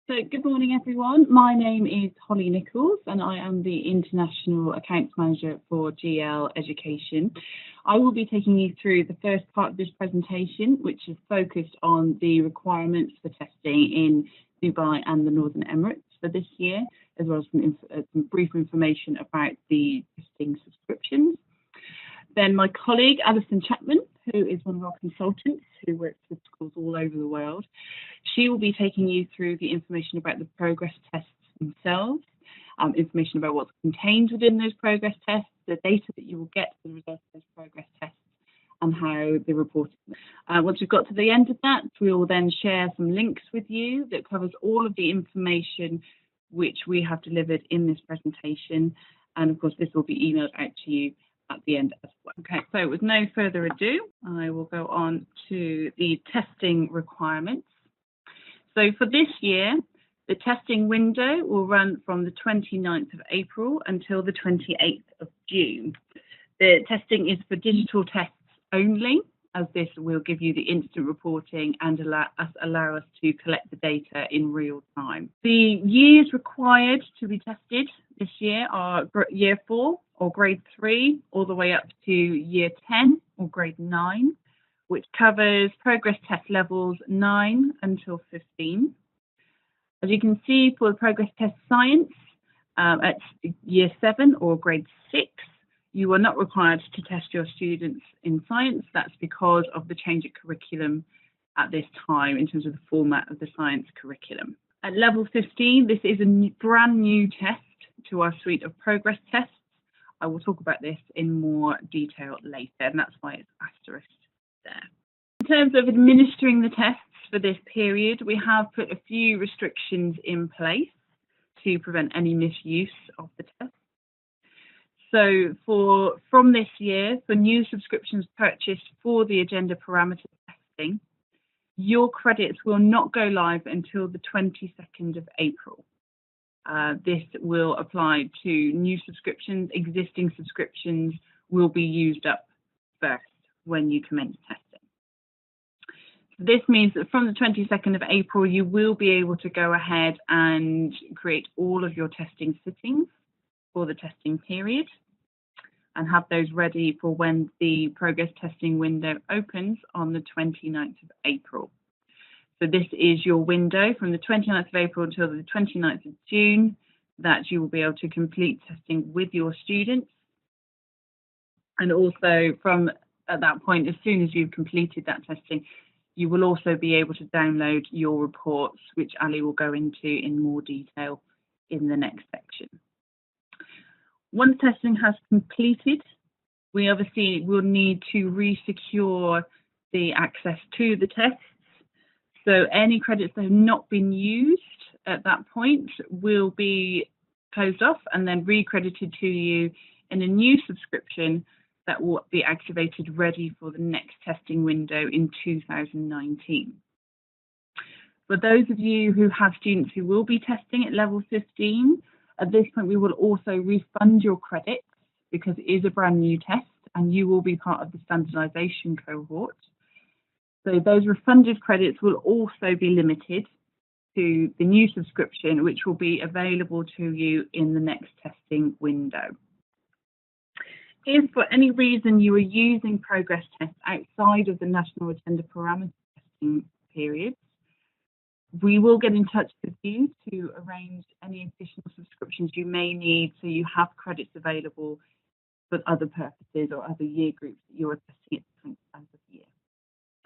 So good morning, everyone. My name is Holly Nichols, and I am the International Accounts Manager for GL Education. I will be taking you through the first part of this presentation, which is focused on the requirements for testing in Dubai and the Northern Emirates for this year, as well as some brief information about the testing subscriptions. Then my colleague, Alison Chapman, who is one of our consultants who works with schools all over the world, she will be taking you through the information about the progress tests themselves, information about what's contained within those progress tests, the data that you will get as a result of those progress tests, and how they're reported. Once we've got to the end of that, we will then share some links with you that covers all of the information which we have delivered in this presentation. And of course, this will be emailed out to you at the end as well. Okay, so with no further ado, I will go on to the testing requirements. So for this year, the testing window will run from the 29th of April until the 28th of June. The testing is for digital tests only, as this will give you the instant reporting and allow us to collect the data in real time. The years required to be tested this year are Year 4 or Grade 3, all the way up to Year 10 or Grade 9, which covers progress test levels 9 until 15. As you can see, for the progress test science at Year 7 or Grade 6, you are not required to test your students in science. That's because of the change of curriculum at this time in terms of the format of the science curriculum. At level 15, this is a brand new test to our suite of progress tests. I will talk about this in more detail later, and that's why it's asterisked there. In terms of administering the tests for this period, we have put a few restrictions in place to prevent any misuse of the test. So from this year, for new subscriptions purchased for the agenda parameter testing, your credits will not go live until the 22nd of April. This will apply to new subscriptions. Existing subscriptions will be used up first when you commence testing. This means that from the 22nd of April, you will be able to go ahead and create all of your testing sittings for the testing period and have those ready for when the progress testing window opens on the 29th of April. So this is your window from the 29th of April until the 29th of June that you will be able to complete testing with your students. And also from at that point, as soon as you've completed that testing, you will also be able to download your reports, which Ali will go into in more detail in the next section. Once testing has completed, we obviously will need to re-secure the access to the tests. So any credits that have not been used at that point will be closed off and then recredited to you in a new subscription that will be activated ready for the next testing window in 2019. For those of you who have students who will be testing at level 15, at this point we will also refund your credits because it is a brand new test and you will be part of the standardization cohort. So those refunded credits will also be limited to the new subscription, which will be available to you in the next testing window. If for any reason you are using progress tests outside of the national agenda parameter testing periods, we will get in touch with you to arrange any additional subscriptions you may need so you have credits available for other purposes or other year groups that you are testing at different times of year.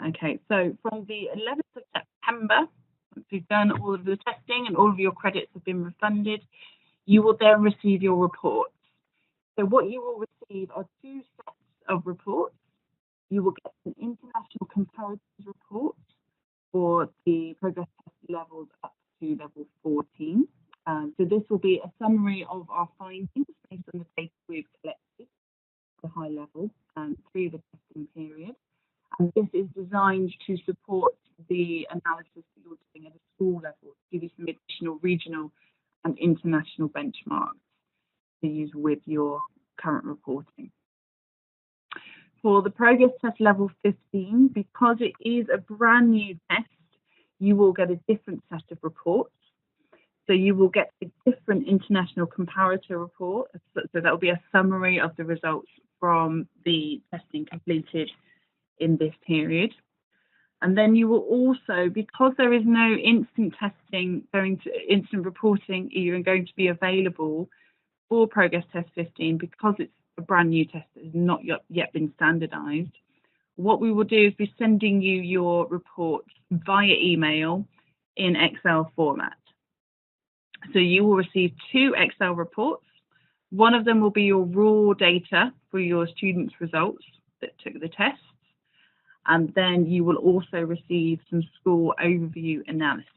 Okay, so from the 11th of September, once we've done all of the testing and all of your credits have been refunded, you will then receive your reports. So what you will receive are two sets of reports. You will get an international comparatives report for the progress test levels up to level 14. So this will be a summary of our findings based on the data we've collected at a high level through the testing period. And this is designed to support the analysis that you're doing at a school level, to give you some additional regional and international benchmarks to use with your current reporting. For the progress test level 15, because it is a brand new test, you will get a different set of reports. So you will get a different international comparator report. So that will be a summary of the results from the testing completed in this period. And then you will also, because there is no instant testing instant reporting even going to be available for Progress Test 15, because it's a brand new test that has not yet been standardised, what we will do is be sending you your reports via email in Excel format. So you will receive 2 Excel reports. One of them will be your raw data for your students' results that took the test. And then you will also receive some school overview analysis.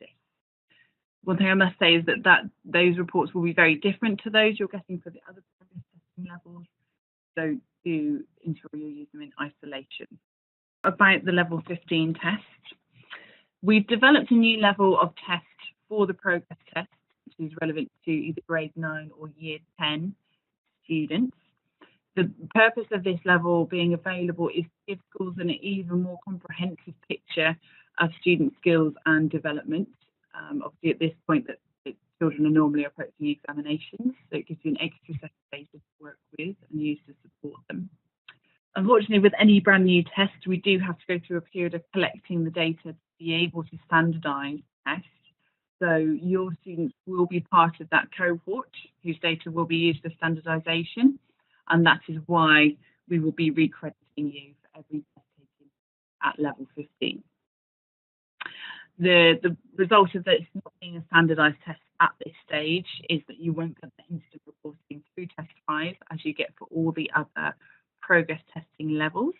One thing I must say is that those reports will be very different to those you're getting for the other progress testing levels. So do ensure you use them in isolation. About the level 15 test, we've developed a new level of test for the progress test, which is relevant to either grade 9 or year 10 students. The purpose of this level being available is to give schools an even more comprehensive picture of student skills and development. Obviously, at this point, that children are normally approaching examinations, so it gives you an extra set of data to work with and use to support them. Unfortunately, with any brand new test, we do have to go through a period of collecting the data to be able to standardise tests. So your students will be part of that cohort whose data will be used for standardisation. And that is why we will be recrediting you for every test taken at level 15. The result of this not being a standardised test at this stage is that you won't get the instant reporting through test 5 as you get for all the other progress testing levels.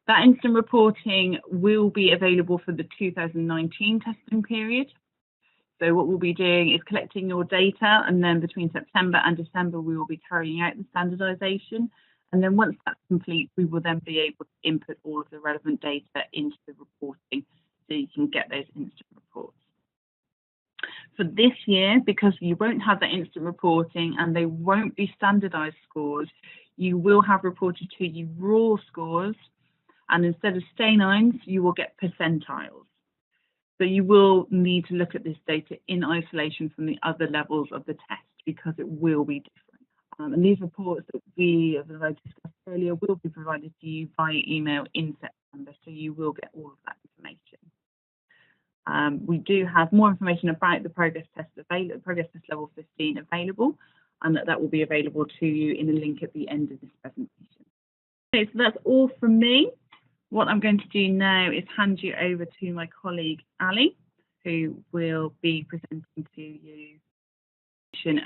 That instant reporting will be available for the 2019 testing period. So what we'll be doing is collecting your data, and then between September and December, we will be carrying out the standardisation. And then once that's complete, we will then be able to input all of the relevant data into the reporting so you can get those instant reports. For this year, because you won't have that instant reporting and they won't be standardised scores, you will have reported to you raw scores, and instead of stay-nines, you will get percentiles. So you will need to look at this data in isolation from the other levels of the test because it will be different. And these reports that I discussed earlier will be provided to you via email in September, so you will get all of that information. We do have more information about the progress test level 15 available, and that will be available to you in a link at the end of this presentation. Okay, so that's all from me. What I'm going to do now is hand you over to my colleague Ali, who will be presenting to you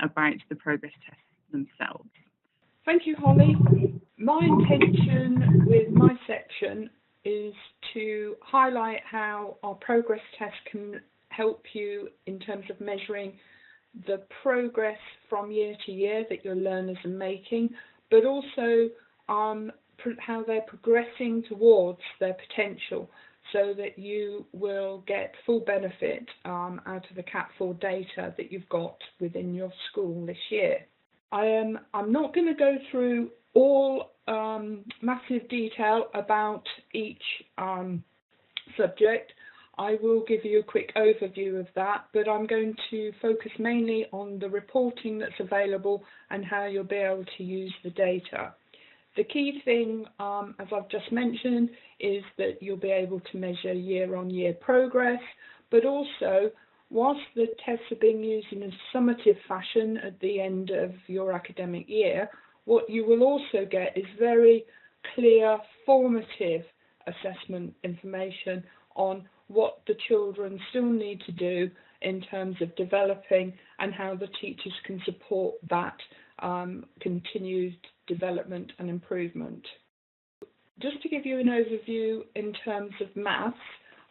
about the progress tests themselves. Thank you, Holly. My intention with my section is to highlight how our progress test can help you in terms of measuring the progress from year to year that your learners are making, but also how they're progressing towards their potential, so that you will get full benefit out of the Cat4 data that you've got within your school this year. I'm not going to go through all massive detail about each subject. I will give you a quick overview of that, but I'm going to focus mainly on the reporting that's available and how you'll be able to use the data. The key thing, as I've just mentioned, is that you'll be able to measure year-on-year progress, but also, whilst the tests are being used in a summative fashion at the end of your academic year, what you will also get is very clear, formative assessment information on what the children still need to do in terms of developing and how the teachers can support that continued development and improvement. Just to give you an overview in terms of maths,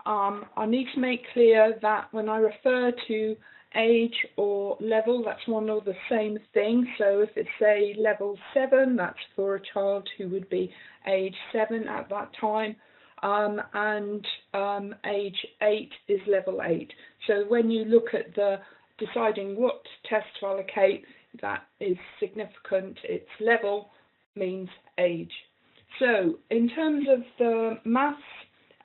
I need to make clear that when I refer to age or level, that's one or the same thing. So if it's say level 7, that's for a child who would be age 7 at that time, and age 8 is level 8. So when you look at the deciding what test to allocate, that is significant. Its level means age. So in terms of the maths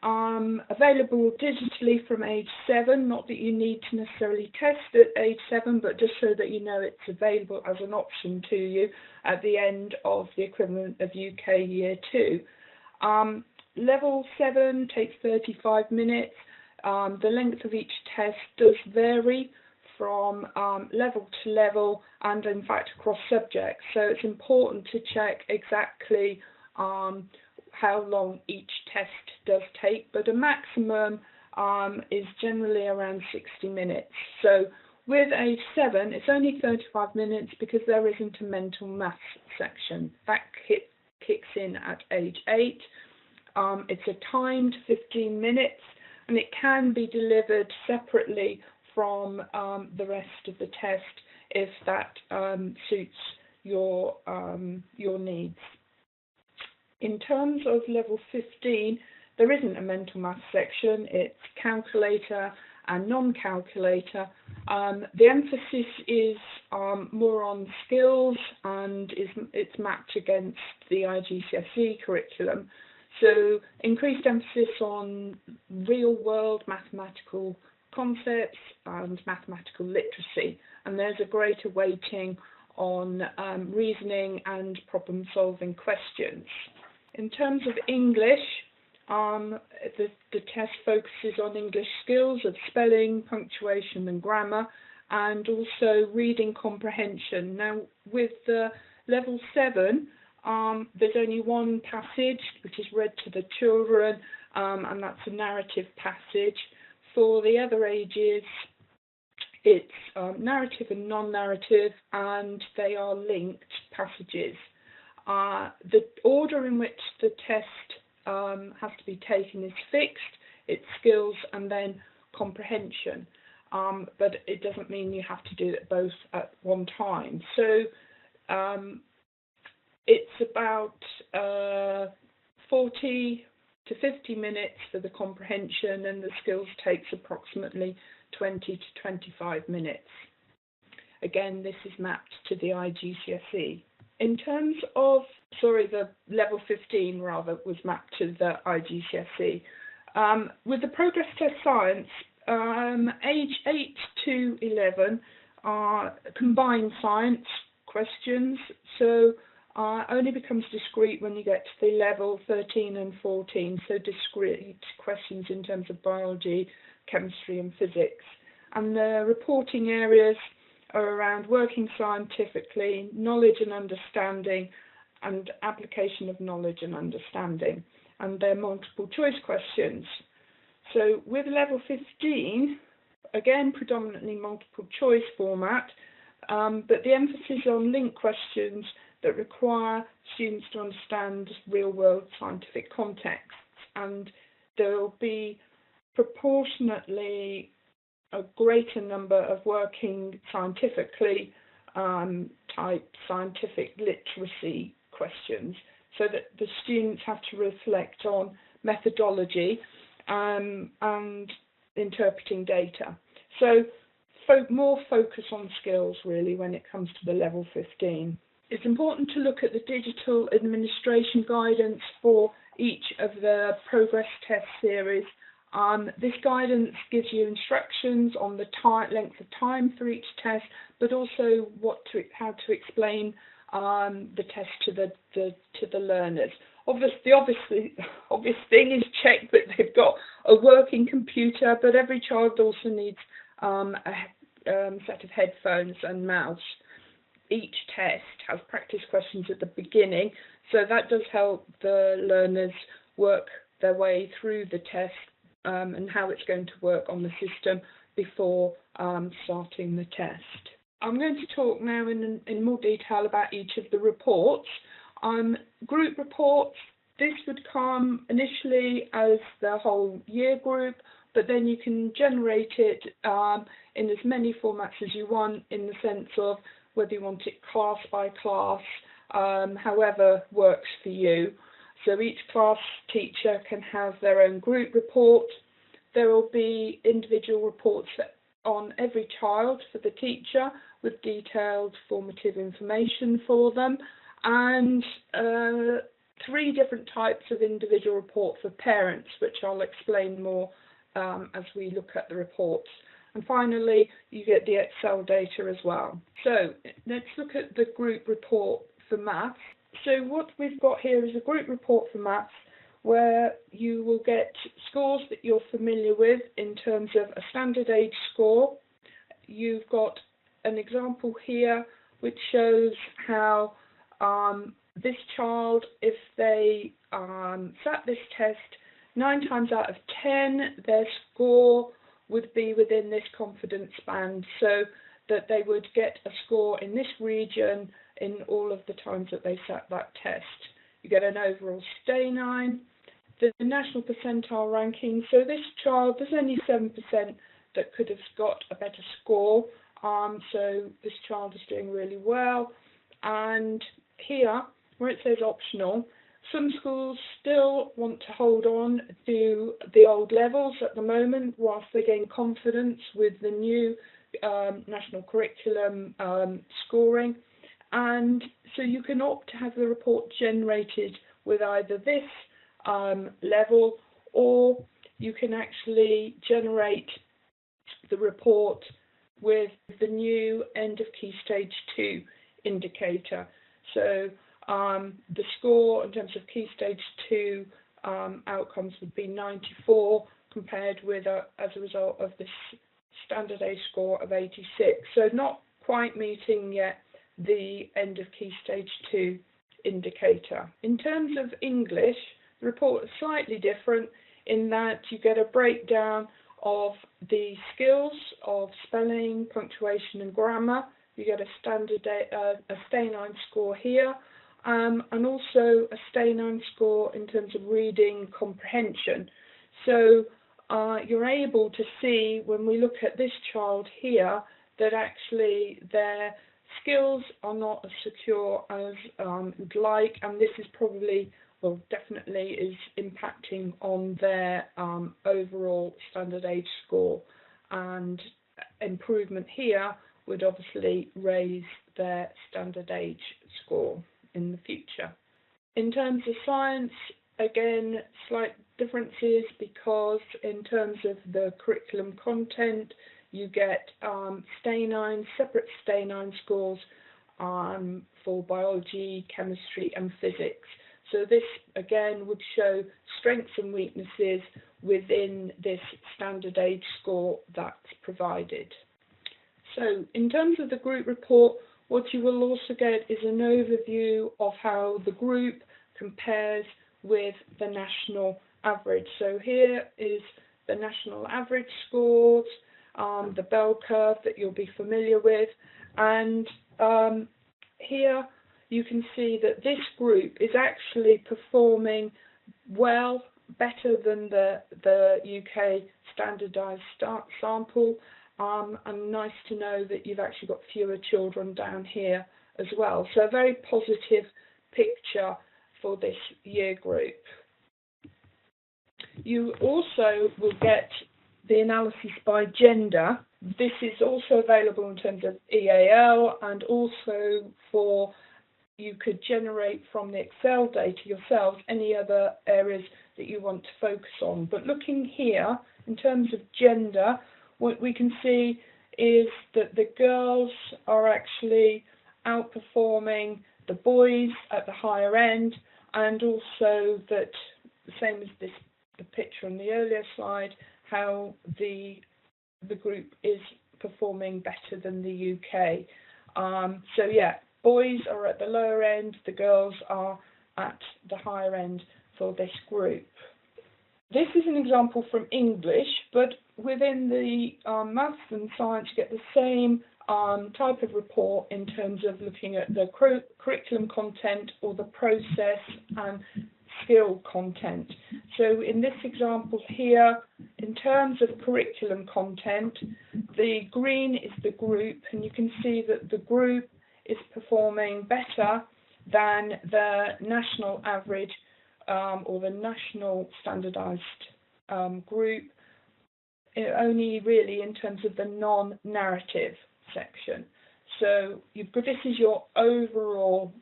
Available digitally from age 7, not that you need to necessarily test at age 7, but just so that you know it's available as an option to you at the end of the equivalent of UK Year 2. Level 7 takes 35 minutes. The length of each test does vary from level to level and in fact across subjects, so it's important to check exactly how long each test does take, but a maximum is generally around 60 minutes. So with age 7 it's only 35 minutes because there isn't a mental maths section. That kicks in at age 8. It's a timed 15 minutes and it can be delivered separately from the rest of the test if that suits your needs. In terms of level 15, there isn't a mental maths section. It's calculator and non-calculator. The emphasis is more on skills and it's mapped against the IGCSE curriculum. So increased emphasis on real-world mathematical concepts and mathematical literacy, and there's a greater weighting on reasoning and problem-solving questions. In terms of English, the test focuses on English skills of spelling, punctuation and grammar, and also reading comprehension. Now with the level 7, there's only one passage which is read to the children, and that's a narrative passage. For the other ages, it's narrative and non-narrative, and they are linked passages. The order in which the test has to be taken is fixed. It's skills and then comprehension, but it doesn't mean you have to do it both at one time. So it's about 40 to 50 minutes for the comprehension, and the skills takes approximately 20 to 25 minutes. Again, this is mapped to the IGCSE. In terms of, the level 15 rather was mapped to the IGCSE. With the Progress Test Science, age 8 to 11 are combined science questions, so only becomes discrete when you get to the level 13 and 14, so discrete questions in terms of biology, chemistry and physics. And the reporting areas are around working scientifically, knowledge and understanding, and application of knowledge and understanding. And they're multiple choice questions. So with level 15, again predominantly multiple choice format, but the emphasis on linked questions that require students to understand real-world scientific contexts, and there will be proportionately a greater number of working scientifically type scientific literacy questions, so that the students have to reflect on methodology and interpreting data. So more focus on skills really when it comes to the level 15. It's important to look at the digital administration guidance for each of the progress test series. This guidance gives you instructions on the length of time for each test, but also how to explain the test to the learners. The obvious thing is check that they've got a working computer, but every child also needs a set of headphones and mouse. Each test has practice questions at the beginning, so that does help the learners work their way through the test and how it's going to work on the system before starting the test. I'm going to talk now in more detail about each of the reports. Group reports, this would come initially as the whole year group, but then you can generate it in as many formats as you want, in the sense of whether you want it class by class, however works for you. So each class teacher can have their own group report. There will be individual reports on every child for the teacher with detailed formative information for them, and three different types of individual report for parents, which I'll explain more as we look at the reports. And finally, you get the Excel data as well. So let's look at the group report for maths. So what we've got here is a group report for maths where you will get scores that you're familiar with in terms of a standard age score. You've got an example here which shows how this child, if they sat this test 9 times out of 10, their score would be within this confidence band, so that they would get a score in this region in all of the times that they sat that test. You get an overall stay9, the national percentile ranking. So this child, there's only 7% that could have got a better score. So this child is doing really well. And here, where it says optional, some schools still want to hold on to the old levels at the moment whilst they gain confidence with the new national curriculum scoring. And so you can opt to have the report generated with either this level, or you can actually generate the report with the new end of Key Stage 2 indicator. So the score in terms of Key Stage 2 outcomes would be 94 compared with, as a result of this standard age score of 86. So not quite meeting yet the end of Key Stage 2 indicator. In terms of English, the report is slightly different in that you get a breakdown of the skills of spelling, punctuation and grammar. You get a standard a stay9 score here, and also a stay9 score in terms of reading comprehension. So you're able to see, when we look at this child here, that actually their skills are not as secure as we'd like, and this is probably, well, definitely is impacting on their overall standard age score, and improvement here would obviously raise their standard age score in the future. In terms of science, again, slight differences, because in terms of the curriculum content, you get stay9, separate stay9 scores for biology, chemistry and physics. So this again would show strengths and weaknesses within this standard age score that's provided. So in terms of the group report, what you will also get is an overview of how the group compares with the national average. So here is the national average scores, the bell curve that you'll be familiar with, and here you can see that this group is actually performing well, better than the UK standardised sample, and nice to know that you've actually got fewer children down here as well. So a very positive picture for this year group. You also will get the analysis by gender. This is also available in terms of EAL, and also for, you could generate from the Excel data yourselves any other areas that you want to focus on. But looking here, in terms of gender, what we can see is that the girls are actually outperforming the boys at the higher end, and also that, the same as the picture on the earlier slide, how the group is performing better than the UK. So yeah, boys are at the lower end, the girls are at the higher end for this group. This is an example from English, but within the maths and science you get the same type of report in terms of looking at the curriculum content or the process and skill content. So in this example here, in terms of curriculum content, the green is the group, and you can see that the group is performing better than the national average or the national standardised group, only really in terms of the non-narrative section. So this is your overall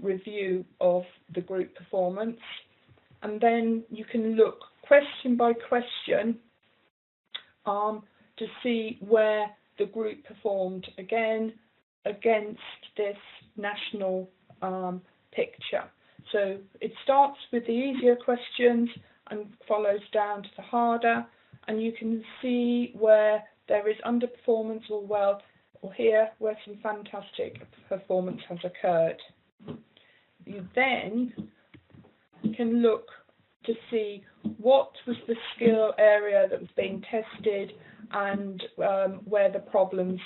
review of the group performance. And then you can look question by question to see where the group performed again against this national picture. So it starts with the easier questions and follows down to the harder, and you can see where there is underperformance or here where some fantastic performance has occurred. You then can look to see what was the skill area that was being tested and where the problems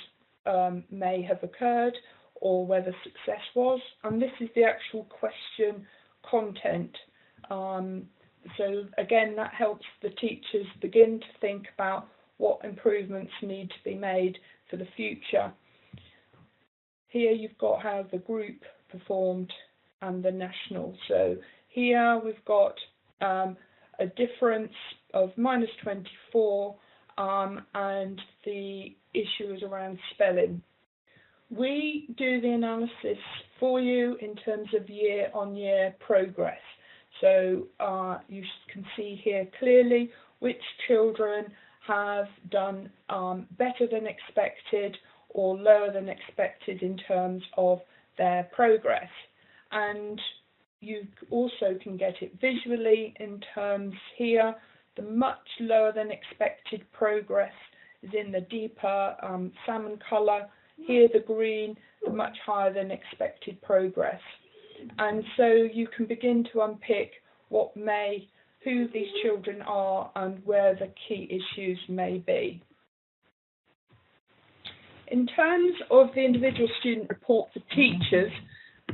may have occurred or where the success was, and this is the actual question content. So again, that helps the teachers begin to think about what improvements need to be made for the future. Here you've got how the group performed and the national. So here we've got a difference of -24 and the issue is around spelling. We do the analysis for you in terms of year-on-year progress. So you can see here clearly which children have done better than expected or lower than expected in terms of their progress. And you also can get it visually in terms here. The much lower than expected progress is in the deeper salmon colour. Here the green, the much higher than expected progress. And so you can begin to unpick who these children are and where the key issues may be. In terms of the individual student report for teachers,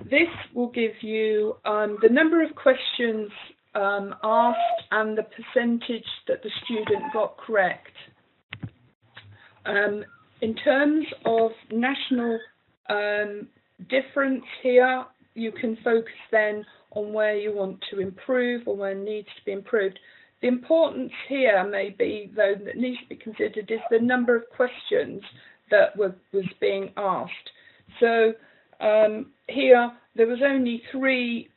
this will give you the number of questions asked and the percentage that the student got correct. In terms of national difference here, you can focus then on where you want to improve or where needs to be improved. The importance here may be, though, that needs to be considered is the number of questions that was being asked. So here there was only 3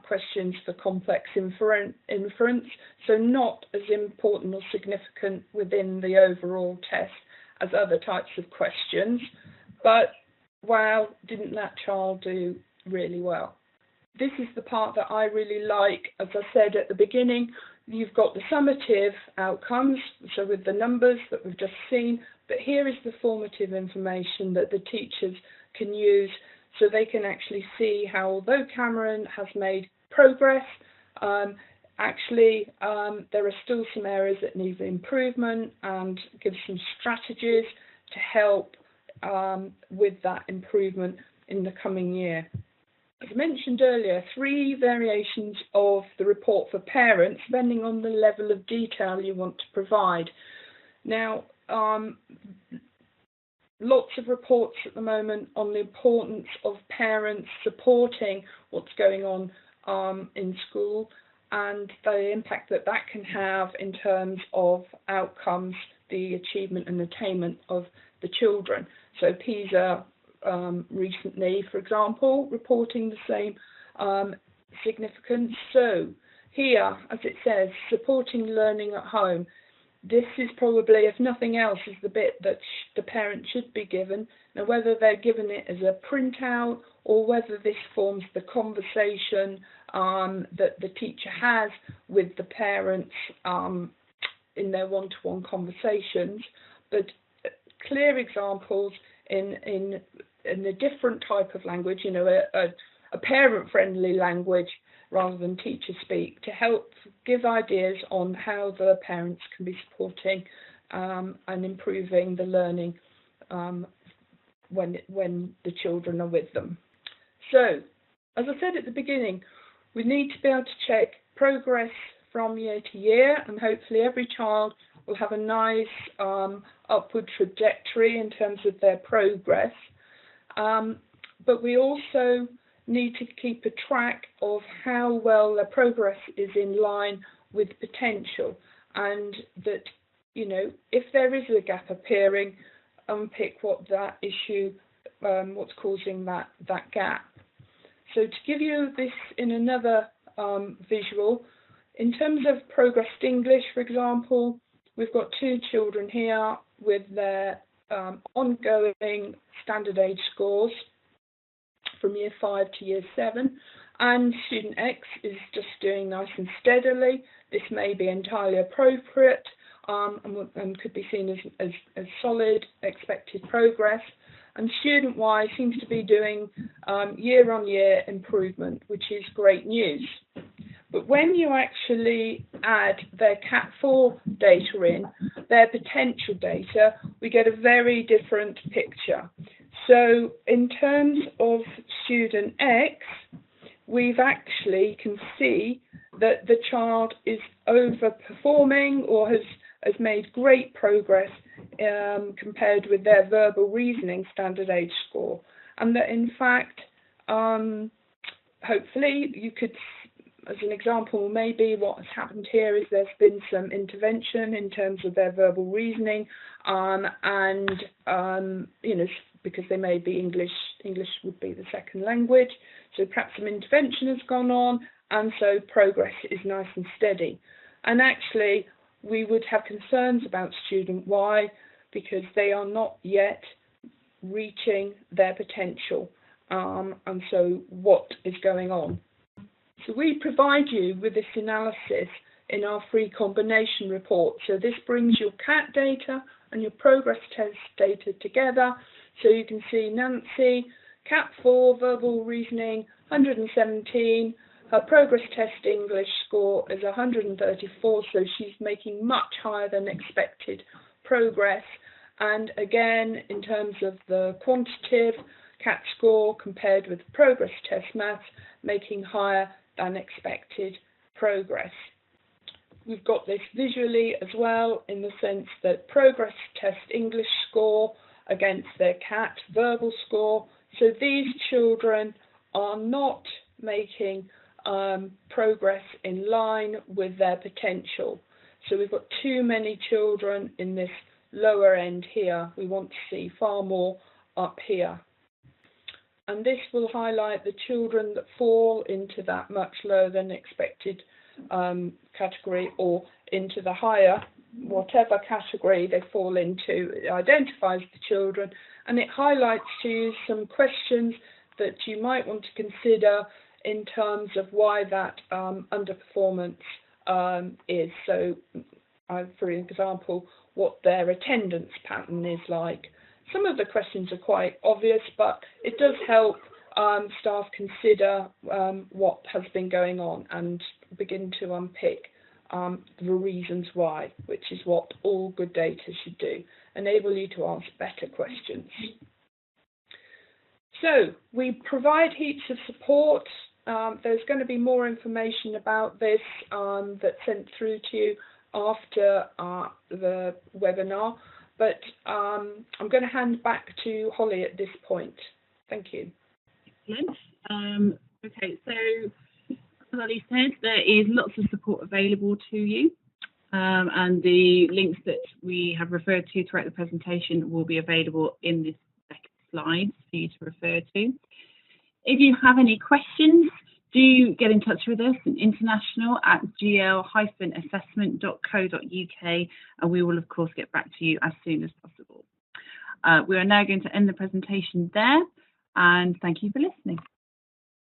questions for complex inference, so not as important or significant within the overall test as other types of questions, but wow, didn't that child do really well? This is the part that I really like. As I said at the beginning, you've got the summative outcomes, so with the numbers that we've just seen, but here is the formative information that the teachers can use so they can actually see how, although Cameron has made progress, actually there are still some areas that need improvement, and give some strategies to help with that improvement in the coming year. As I mentioned earlier, 3 variations of the report for parents, depending on the level of detail you want to provide. Now, lots of reports at the moment on the importance of parents supporting what's going on in school and the impact that that can have in terms of outcomes, the achievement and attainment of the children. So PISA recently, for example, reporting the same significance. So here, as it says, supporting learning at home. This is probably, if nothing else, is the bit that the parent should be given. Now, whether they're given it as a printout or whether this forms the conversation that the teacher has with the parents in their one-to-one conversations, but clear examples in a different type of language, you know, a parent-friendly language rather than teacher speak, to help give ideas on how the parents can be supporting and improving the learning when the children are with them. So, as I said at the beginning, we need to be able to check progress from year to year, and hopefully every child will have a nice upward trajectory in terms of their progress. But we also need to keep a track of how well their progress is in line with potential, and that, you know, if there is a gap appearing, unpick what that issue, what's causing that gap. So to give you this in another visual, in terms of progressed English, for example, we've got 2 children here with their ongoing standard age scores from year 5 to year 7, and student X is just doing nice and steadily. This may be entirely appropriate and could be seen as solid expected progress. And student Y seems to be doing year-on-year improvement, which is great news. But when you actually add their Cat4 data in, their potential data, we get a very different picture. So in terms of student X, we've actually can see that the child is overperforming or has made great progress compared with their verbal reasoning standard age score, and that in fact hopefully you could, as an example, maybe what has happened here is there's been some intervention in terms of their verbal reasoning, and you know, because they may be English would be the second language, so perhaps some intervention has gone on, and so progress is nice and steady. And actually we would have concerns about student Y because they are not yet reaching their potential, and so what is going on? So we provide you with this analysis in our free combination report. So this brings your CAT data and your progress test data together. So you can see Nancy, Cat4, verbal reasoning, 117. Her progress test English score is 134, so she's making much higher than expected progress. And again, in terms of the quantitative, CAT score compared with progress test maths, making higher than expected progress. We've got this visually as well, in the sense that progress test English score against their CAT verbal score. So these children are not making progress in line with their potential. So we've got too many children in this lower end here. We want to see far more up here. And this will highlight the children that fall into that much lower than expected category, or into the higher, whatever category they fall into. It identifies the children, and it highlights to you some questions that you might want to consider in terms of why that underperformance is. So, for example, what their attendance pattern is like. Some of the questions are quite obvious, but it does help staff consider what has been going on and begin to unpick the reasons why, which is what all good data should do, enable you to ask better questions. So we provide heaps of support. There's going to be more information about this that's sent through to you after the webinar, but I'm going to hand back to Holly at this point. Thank you. Excellent. Okay, so as Ali said, there is lots of support available to you, and the links that we have referred to throughout the presentation will be available in this deck of slides for you to refer to. If you have any questions, do get in touch with us at international@gl-assessment.co.uk, and we will of course get back to you as soon as possible. We are now going to end the presentation there, and thank you for listening.